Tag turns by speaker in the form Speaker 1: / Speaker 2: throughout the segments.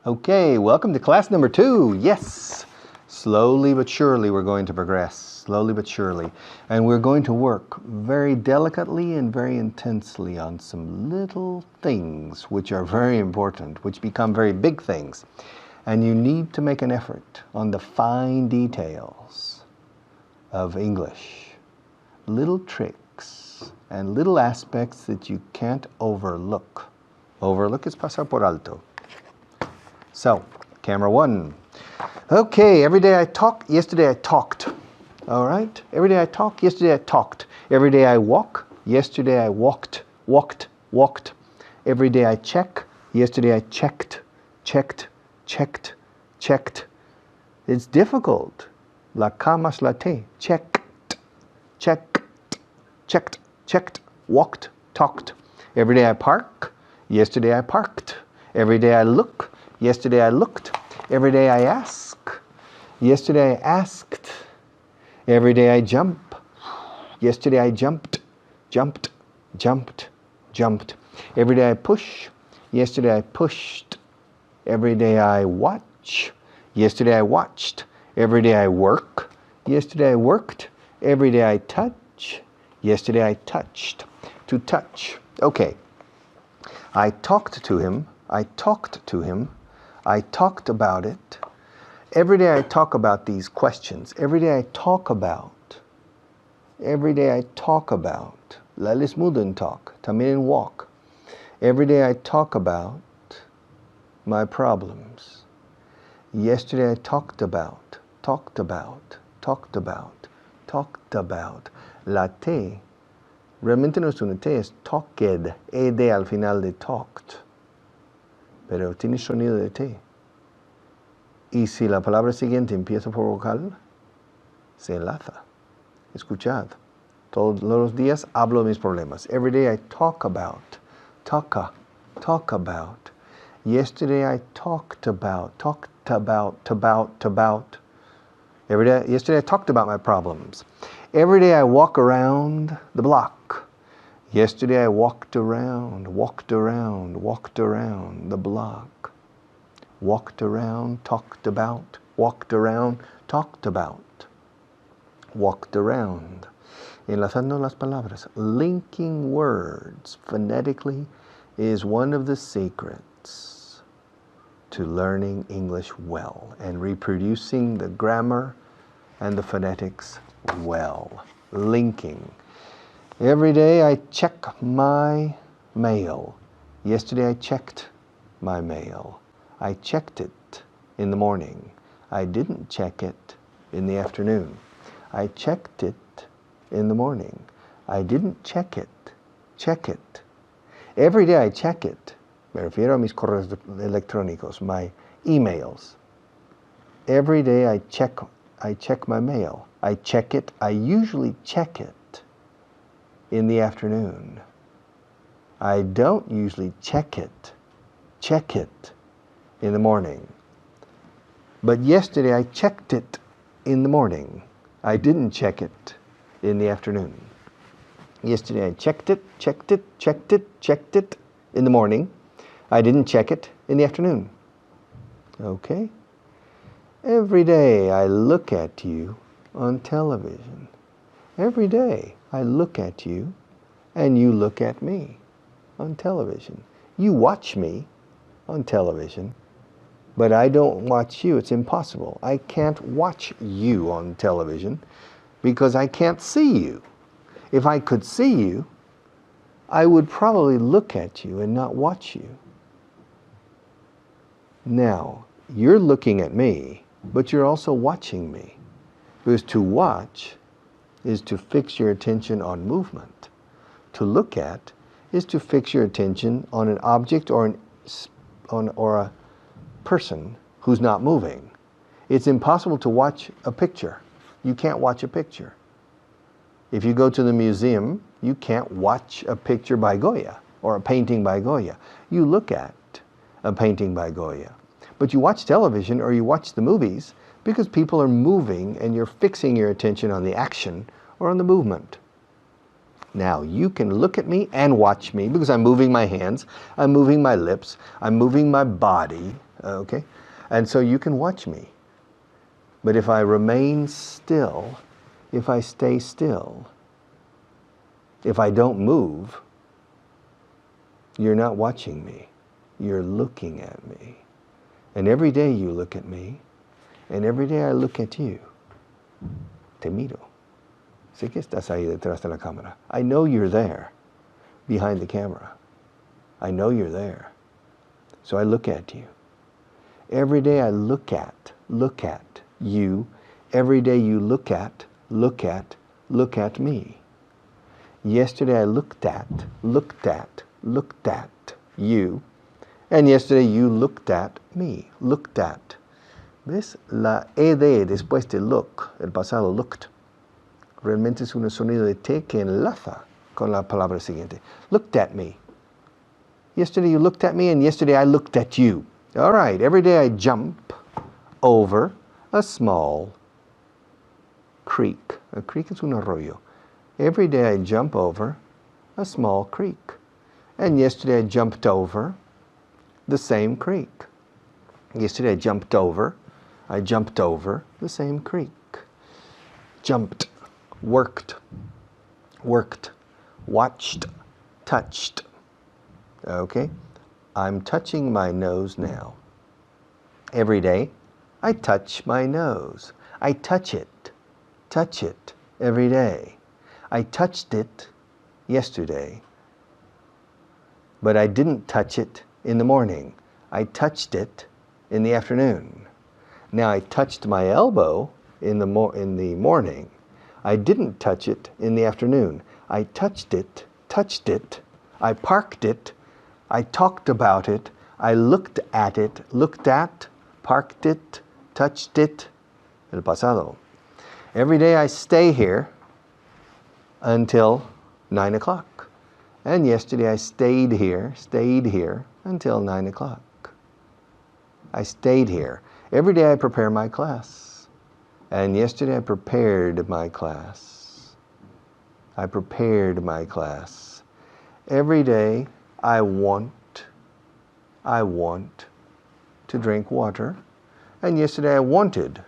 Speaker 1: Okay, welcome to class number 2. Yes, slowly but surely we're going to progress, slowly but surely. And we're going to work very delicately and very intensely on some little things which are very important, which become very big things. And you need to make an effort on the fine details of English. Little tricks and little aspects that you can't overlook. Overlook is pasar por alto. So, camera 1. Okay, every day I talk, yesterday I talked. All right? Every day I talk, yesterday I talked. Every day I walk, yesterday I walked. Every day I check, yesterday I checked. It's difficult. La camas la te. Checked, walked, talked. Every day I park, yesterday I parked. Every day I look, yesterday I looked. Every day I ask, yesterday I asked. Every day I jump, yesterday I jumped. Every day I push, yesterday I pushed. Every day I watch, yesterday I watched. Every day I work, yesterday I worked. Every day I touch, yesterday I touched. To touch. Okay. I talked to him. I talked about it. Every day I talk about these questions. Every day I talk about. Lalis mudan talk. También walk. Every day I talk about my problems. Yesterday I talked about. La T. Realmente no es una T, es talked. Ed al final de talked. Pero tiene sonido de T. Y si la palabra siguiente empieza por vocal, se enlaza. Escuchad. Todos los días hablo de mis problemas. Every day I talk about. Yesterday I talked about. Yesterday I talked about my problems. Every day I walk around the block. Yesterday I walked around the block. Walked around, talked about. Walked around, talked about. Walked around. Enlazando las palabras. Linking words phonetically is one of the secrets to learning English well and reproducing the grammar and the phonetics well. Linking. Every day I check my mail. Yesterday I checked my mail. I checked it in the morning. I didn't check it in the afternoon. I checked it in the morning. I didn't check it. Check it. Every day I check it. Me refiero a mis correos electrónicos, my emails. Every day I check my mail. I check it. I usually check it in the afternoon. I don't usually check it in the morning. But yesterday I checked it in the morning. I didn't check it in the afternoon. Yesterday I checked it in the morning. I didn't check it in the afternoon. Okay? Every day I look at you on television. Every day I look at you and you look at me on television. You watch me on television, but I don't watch you. It's impossible. I can't watch you on television because I can't see you. If I could see you, I would probably look at you and not watch you. Now, you're looking at me, but you're also watching me. Because to watch is to fix your attention on movement. To look at is to fix your attention on an object or a person who's not moving. It's impossible to watch a picture. You can't watch a picture. If you go to the museum, you can't watch a picture by Goya or a painting by Goya. You look at a painting by Goya. But you watch television or you watch the movies because people are moving and you're fixing your attention on the action or on the movement. Now, you can look at me and watch me because I'm moving my hands, I'm moving my lips, I'm moving my body, Okay? And so you can watch me. But if I remain still, if I stay still, if I don't move, you're not watching me. You're looking at me. And every day you look at me, and every day I look at you. Te miro. Sé que estás ahí detrás de la cámara. I know you're there, behind the camera. I know you're there. So I look at you. Every day I look at you. Every day you look at me. Yesterday I looked at you. And yesterday you looked at me. Looked at. ¿Ves? La ed después de look, el pasado looked, realmente es un sonido de T que enlaza con la palabra siguiente. Looked at me. Yesterday you looked at me and yesterday I looked at you. All right, every day I jump over a small creek. A creek es un arroyo. Every day I jump over a small creek. And yesterday I jumped over the same creek. Yesterday I jumped over the same creek. Jumped, worked, watched, touched. Okay? I'm touching my nose now. Every day I touch my nose. I touch it every day. I touched it yesterday, but I didn't touch it in the morning. I touched it in the afternoon. Now I touched my elbow in the morning. I didn't touch it in the afternoon. I touched it, I parked it, I talked about it, I looked at, parked it, touched it, el pasado. Every day I stay here until 9 o'clock. And yesterday I stayed here until 9 o'clock. I stayed here. Every day I prepare my class. And yesterday I prepared my class. Every day I want to drink water. And yesterday I wanted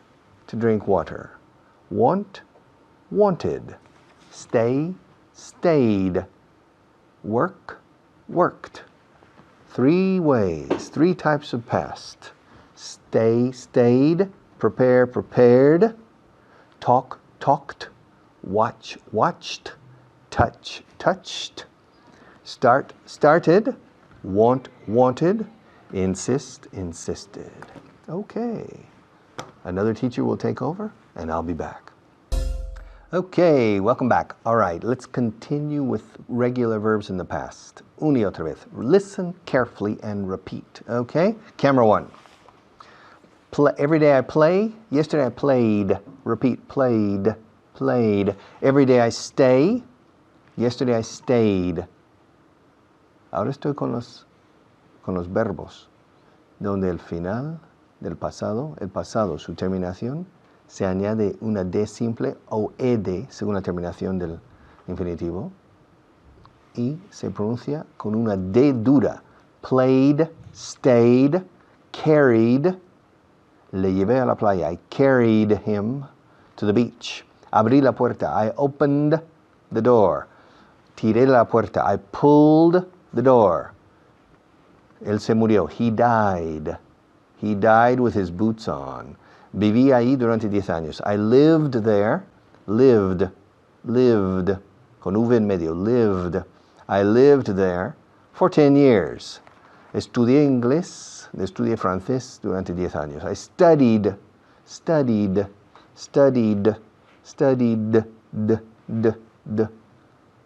Speaker 1: to drink water. Wanted. Stay, stayed. Work, worked. 3 ways, 3 types of past. Stay, stayed. Prepare, prepared. Talk, talked. Watch, watched. Touch, touched. Start, started. Want, wanted. Insist, insisted. Okay. Another teacher will take over, and I'll be back. Okay, welcome back. All right, let's continue with regular verbs in the past. Una y otra vez. Listen carefully and repeat, okay? Camera 1. Every day I play. Yesterday I played. Repeat, played, played. Every day I stay. Yesterday I stayed. Ahora estoy con los verbos, donde el final del pasado, el pasado, su terminación, se añade una D simple o ED según la terminación del infinitivo y se pronuncia con una D dura. Played, stayed, carried. Le llevé a la playa. I carried him to the beach. Abrí la puerta. I opened the door. Tiré la puerta. I pulled the door. Él se murió. He died. He died with his boots on. Viví ahí durante 10 años. I lived there. Lived. Con V en medio. Lived. I lived there for 10 years. Estudié inglés, estudié francés durante 10 años. I studied.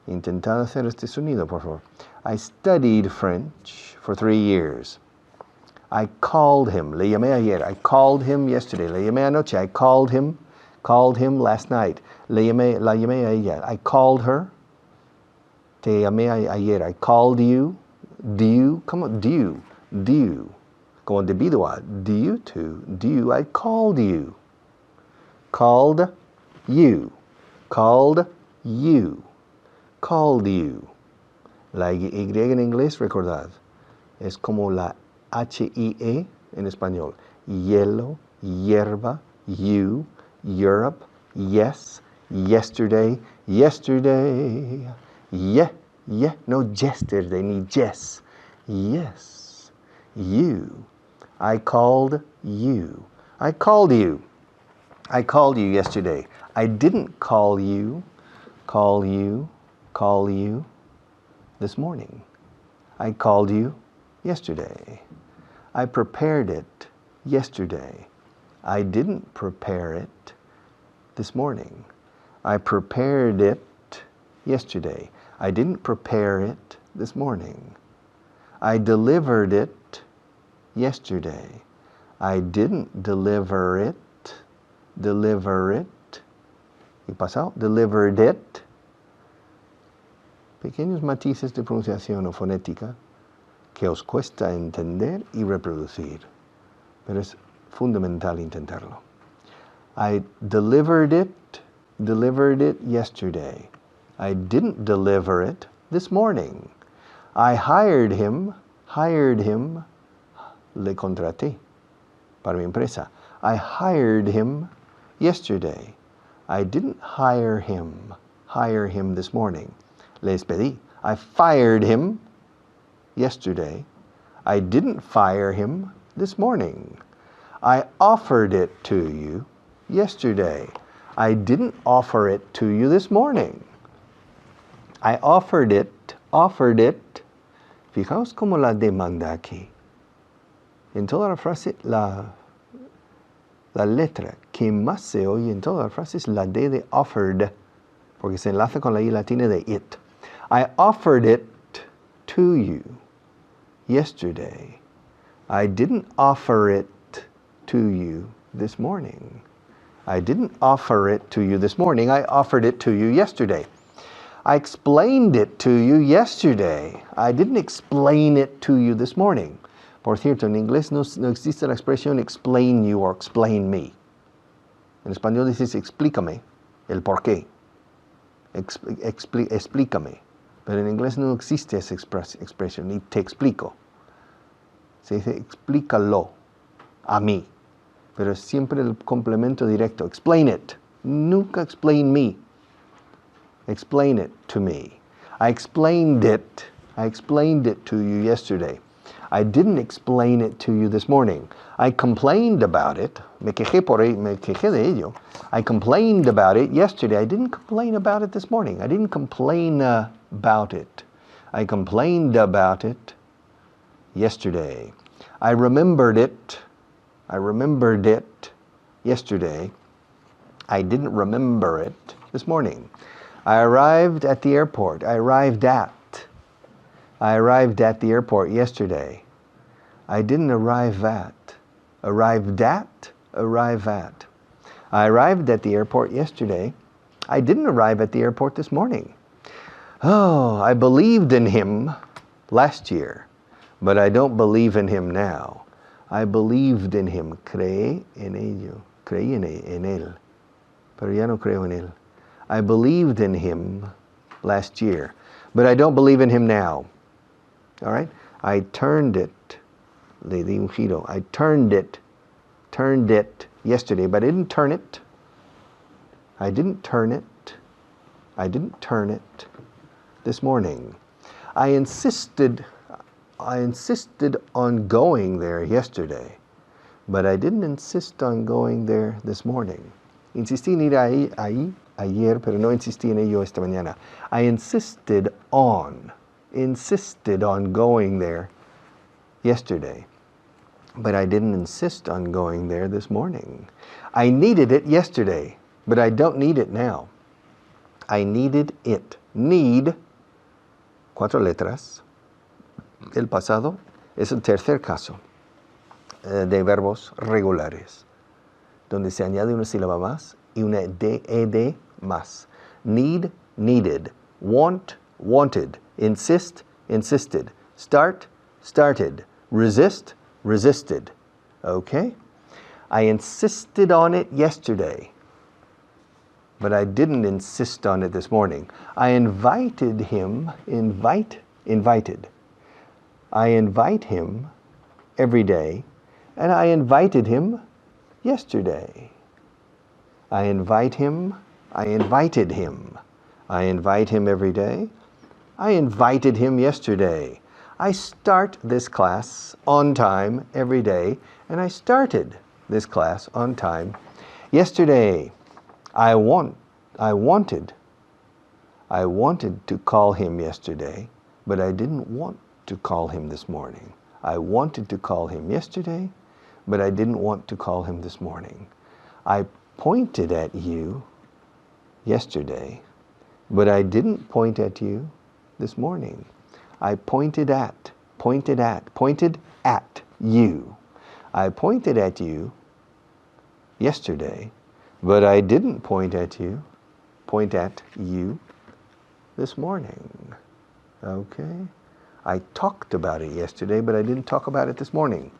Speaker 1: Intentad hacer este sonido, por favor. I studied French for 3 years. I called him. Le llamé ayer. I called him yesterday. Le llamé anoche. I called him last night. La llamé a ella. I called her. Te llamé ayer. I called you. Do you? Come on. Do you? Como debido a. Due to. Do you? I called you. Called you. Called you. Called you. La Y en inglés, recordad, es como la H-I-E en español. Hielo, hierba, you, Europe, yes, yesterday, yesterday. No yesterday, ni yes. Yes, you. I called you. I called you. I called you yesterday. I didn't call you this morning. I called you yesterday. I prepared it yesterday. I didn't prepare it this morning. I prepared it yesterday. I didn't prepare it this morning. I delivered it yesterday. I didn't deliver it. Y pasado, delivered it. Pequeños matices de pronunciación o fonética que os cuesta entender y reproducir, pero es fundamental intentarlo. I delivered it yesterday. I didn't deliver it this morning. I hired him, le contraté para mi empresa. I hired him yesterday. I didn't hire him this morning. Le despedí. I fired him yesterday. I didn't fire him this morning. I offered it to you yesterday. I didn't offer it to you this morning. I offered it. Fijaos cómo la demanda aquí. En toda la frase, la letra que más se oye en toda la frase es la D de offered, porque se enlaza con la I latina de it. I offered it to you yesterday. I didn't offer it to you this morning. I didn't offer it to you this morning. I offered it to you yesterday. I explained it to you yesterday. I didn't explain it to you this morning. Por cierto, en inglés no existe la expresión explain you or explain me. En español dices explícame el por qué. Explícame. Pero en inglés no existe esa expresión, ni te explico. Se dice explícalo a mí. Pero es siempre el complemento directo. Explain it. Nunca explain me. Explain it to me. I explained it to you yesterday. I didn't explain it to you this morning. I complained about it. Me quejé de ello. I complained about it yesterday. I didn't complain about it this morning. I didn't complain about it. I complained about it yesterday. I remembered it yesterday. I didn't remember it this morning. I arrived at the airport. I arrived at the airport yesterday. I didn't arrive at. Arrive at. I arrived at the airport yesterday. I didn't arrive at the airport this morning. Oh, I believed in him last year, but I don't believe in him now. I believed in him. Creí en él, pero ya no creo en él. I believed in him last year, but I don't believe in him now. All right? I turned it. Le di un giro. I turned it yesterday, but I didn't turn it. I didn't turn it this morning. I insisted on going there yesterday, but I didn't insist on going there this morning. Insistí en ir ahí ayer, pero no insistí en ello esta mañana. I insisted on going there yesterday, but I didn't insist on going there this morning. I needed it yesterday, but I don't need it now. I needed it. Need, 4 letras. El pasado es el tercer caso de verbos regulares, donde se añade una sílaba más y una ed más. Need, needed. Want, wanted. Insist, insisted. Start, started. Resist, resisted. Okay? I insisted on it yesterday, but I didn't insist on it this morning. I invited him, invited. I invite him every day, And I invited him yesterday. I invite him. I invited him. I invite him every day. I invited him yesterday. I start this class on time every day, and I started this class on time yesterday. I wanted to call him yesterday, but I didn't want to call him this morning. I wanted to call him yesterday, but I didn't want to call him this morning. I pointed at you yesterday, but I didn't point at you this morning. I pointed at you. I pointed at you yesterday, but I didn't point at you this morning. Okay? I talked about it yesterday, but I didn't talk about it this morning.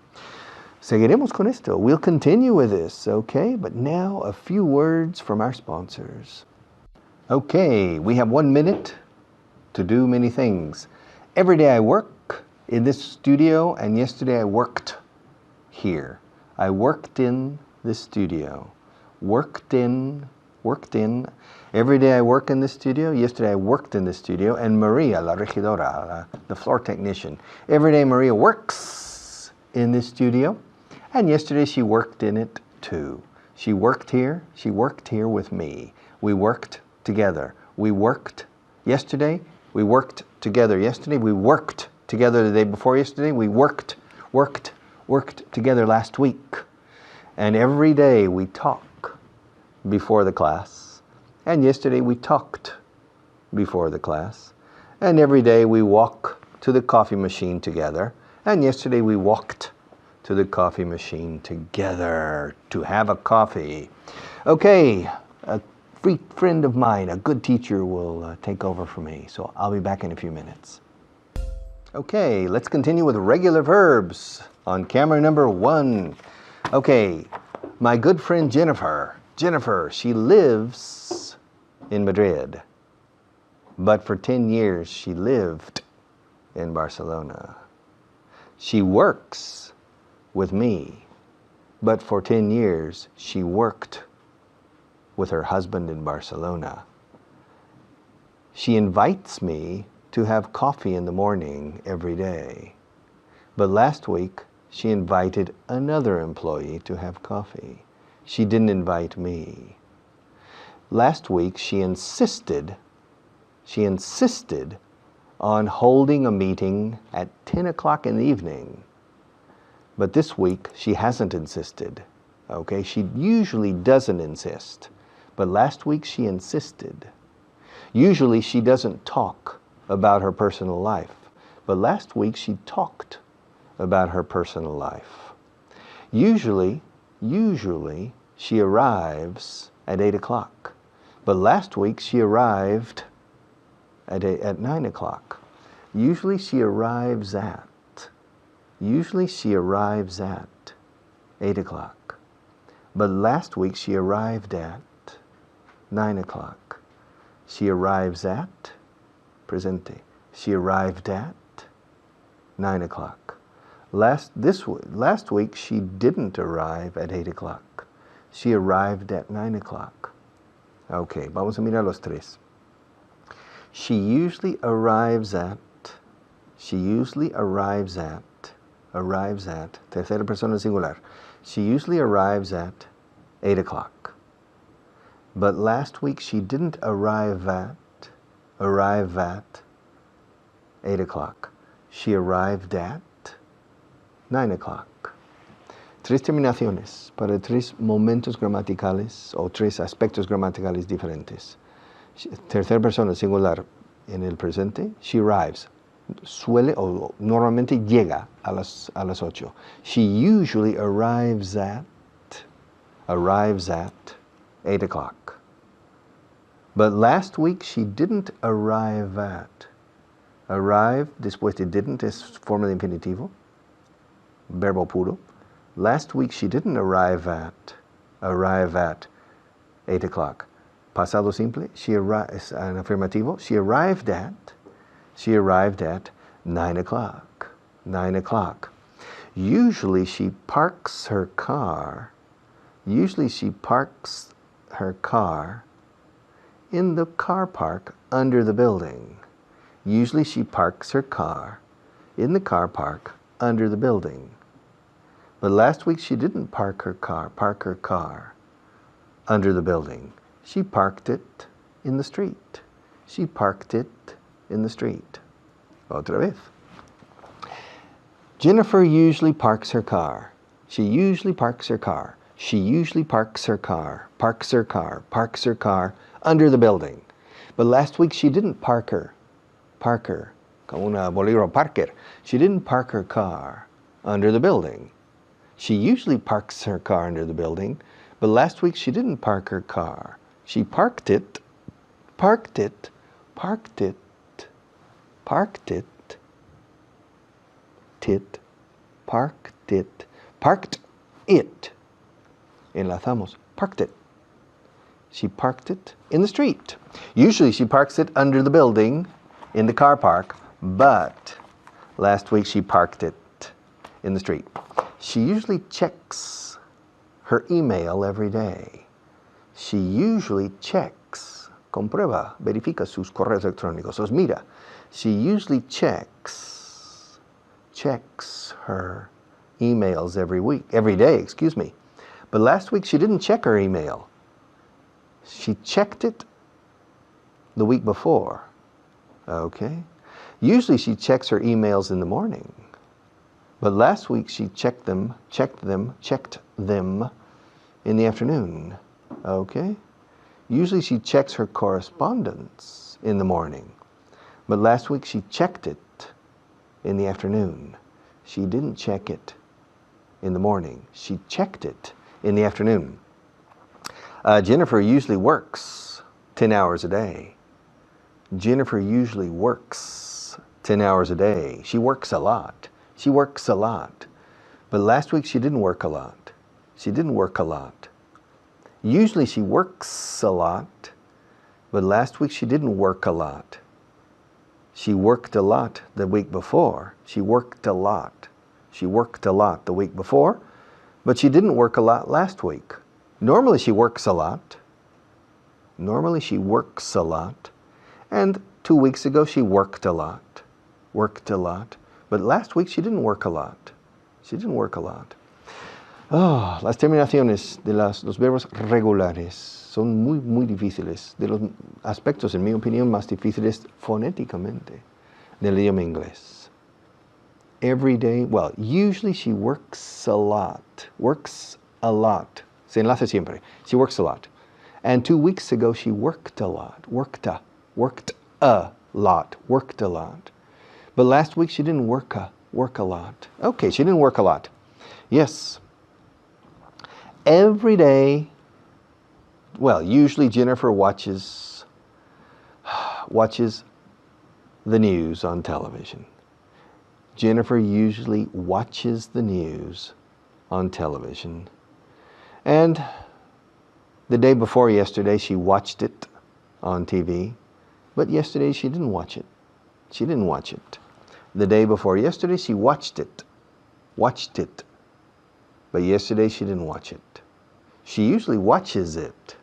Speaker 1: Seguiremos con esto. We'll continue with this, okay? But now a few words from our sponsors. Okay, we have 1 minute to do many things. Every day I work in this studio, and yesterday I worked here. I worked in this studio. Worked in. Every day I work in this studio. Yesterday I worked in this studio. And Maria, la regidora, the floor technician. Every day Maria works in this studio. And yesterday she worked in it too. She worked here with me. We worked together. We worked yesterday. We worked together yesterday. We worked together the day before yesterday. We worked together last week. And every day we talk before the class. And yesterday we talked before the class. And every day we walk to the coffee machine together. And yesterday we walked to the coffee machine together to have a coffee. Okay, a friend of mine, a good teacher, will take over for me. So I'll be back in a few minutes. Okay, let's continue with regular verbs on camera number 1. Okay, my good friend Jennifer, she lives in Madrid, but for 10 years she lived in Barcelona. She works with me, but for 10 years she worked with her husband in Barcelona. She invites me to have coffee in the morning every day, but last week she invited another employee to have coffee. She didn't invite me. Last week she insisted on holding a meeting at 10 o'clock in the evening. But this week she hasn't insisted. Okay, she usually doesn't insist. But last week she insisted. Usually she doesn't talk about her personal life. But last week she talked about her personal life. Usually she arrives at 8 o'clock. But last week she arrived at 9 o'clock. Usually she arrives at 8 o'clock. But last week she arrived at 9 o'clock. She arrives at, presente. She arrived at 9 o'clock. Last week she didn't arrive at 8 o'clock. She arrived at 9 o'clock. Okay, vamos a mirar los tres. She usually arrives at, tercera persona singular. She usually arrives at 8 o'clock. But last week she didn't arrive at 8 o'clock. She arrived at 9 o'clock. Tres terminaciones para tres momentos gramaticales o tres aspectos gramaticales diferentes. Tercera persona singular en el presente. She arrives. Suele o normalmente llega a las 8. She usually arrives at 8 o'clock. But last week she didn't arrive at. Arrive después de didn't es forma de infinitivo, verbo puro. Last week she didn't arrive at 8 o'clock. Pasado simple, es an afirmativo. She arrived at 9 o'clock. 9 o'clock. Usually she parks her car. Usually she parks her car in the car park under the building. Usually she parks her car in the car park under the building. But last week she didn't park her car under the building. She parked it in the street. She parked it in the street. Otra vez. Jennifer usually parks her car. She usually parks her car. She usually parks her car under the building. But last week she didn't park her, como una bolígrafo Parker. She didn't park her car under the building. She usually parks her car under the building, but last week she didn't park her car. She parked it, parked it, parked it, parked it, parked it, parked it. Enlazamos, parked it. She parked it in the street. Usually she parks it under the building in the car park, but last week she parked it in the street. She usually checks her email every day. She usually checks, comprueba, verifica sus correos electrónicos, los mira. She usually checks her emails every day. But last week she didn't check her email. She checked it the week before. Okay? Usually she checks her emails in the morning. But last week she checked them in the afternoon. Okay? Usually she checks her correspondence in the morning. But last week she checked it in the afternoon. She didn't check it in the morning. She checked it in the afternoon. Jennifer usually works 10 hours a day. Jennifer usually works 10 hours a day. She works a lot. She works a lot. But last week she didn't work a lot. She didn't work a lot. Usually she works a lot, but last week she didn't work a lot. She worked a lot the week before. She worked a lot. She worked a lot the week before, but she didn't work a lot last week. Normally she works a lot. Normally she works a lot. And 2 weeks ago she worked a lot. Worked a lot. But last week she didn't work a lot. She didn't work a lot. Oh, las terminaciones de los verbos regulares son muy difíciles. De los aspectos, en mi opinión, más difíciles fonéticamente del idioma inglés. Every day, well, usually she works a lot. Works a lot. Se enlace siempre. She works a lot. And 2 weeks ago she worked a lot. Worked a lot. Worked a lot. But last week she didn't work a lot. Okay, she didn't work a lot. Yes. Every day, well, usually Jennifer watches the news on television. Jennifer usually watches the news on television. And the day before yesterday, she watched it on TV. But yesterday, she didn't watch it. She didn't watch it. The day before yesterday, she watched it. Watched it. But yesterday, she didn't watch it. She usually watches it.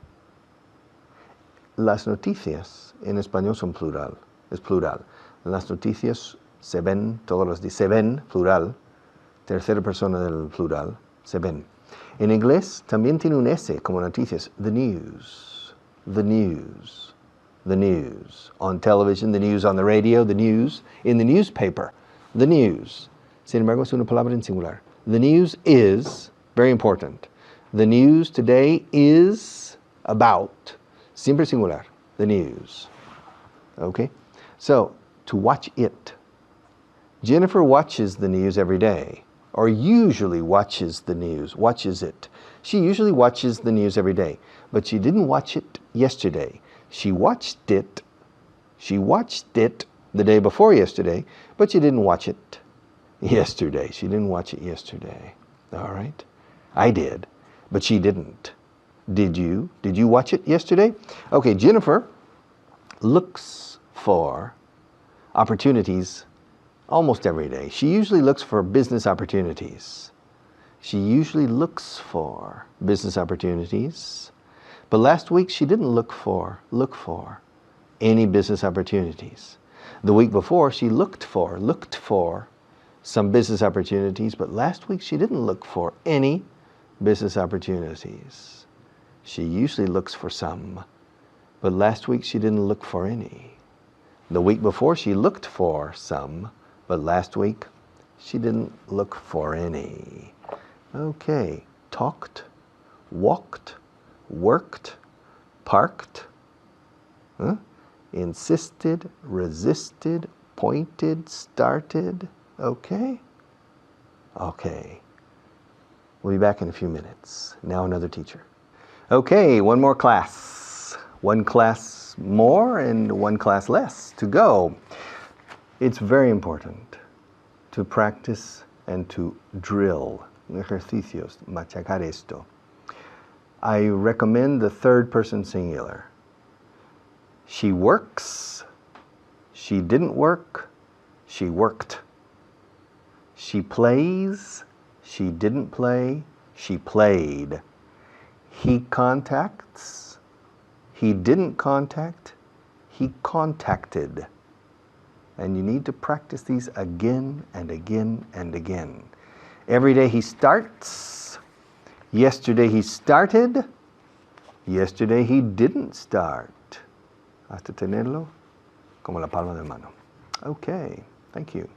Speaker 1: Las noticias en español son plural. Es plural. Las noticias se ven todos los días. Se ven, plural. Tercera persona del plural. Se ven. En inglés también tiene un S como noticias. The news. The news. The news. On television, the news on the radio, the news. In the newspaper, the news. Sin embargo, es una palabra en singular. The news is, very important. The news today is about, siempre singular, the news. Okay? So, to watch it. Jennifer watches the news every day, or usually watches the news, watches it. She usually watches the news every day, but she didn't watch it yesterday. She watched it the day before yesterday, but she didn't watch it yesterday. She didn't watch it yesterday. All right? I did, but she didn't. Did you? Did you watch it yesterday? Okay, Jennifer looks for opportunities Almost every day. She usually looks for business opportunities. She usually looks for business opportunities. But last week she didn't look for any business opportunities. The week before she looked for some business opportunities, but last week she didn't look for any business opportunities. She usually looks for some, but last week she didn't look for any. The week before she looked for some, but last week she didn't look for any. Okay, talked, walked, worked, parked, insisted, resisted, pointed, started. Okay? Okay. We'll be back in a few minutes. Now another teacher. Okay, one more class. One class more and one class less to go. It's very important to practice and to drill. Ejercicios, machacar esto. I recommend the third person singular. She works. She didn't work. She worked. She plays. She didn't play. She played. He contacts. He didn't contact. He contacted. And you need to practice these again and again and again. Every day he starts. Yesterday he started. Yesterday he didn't start. Hasta tenerlo como la palma de mano. Okay, thank you.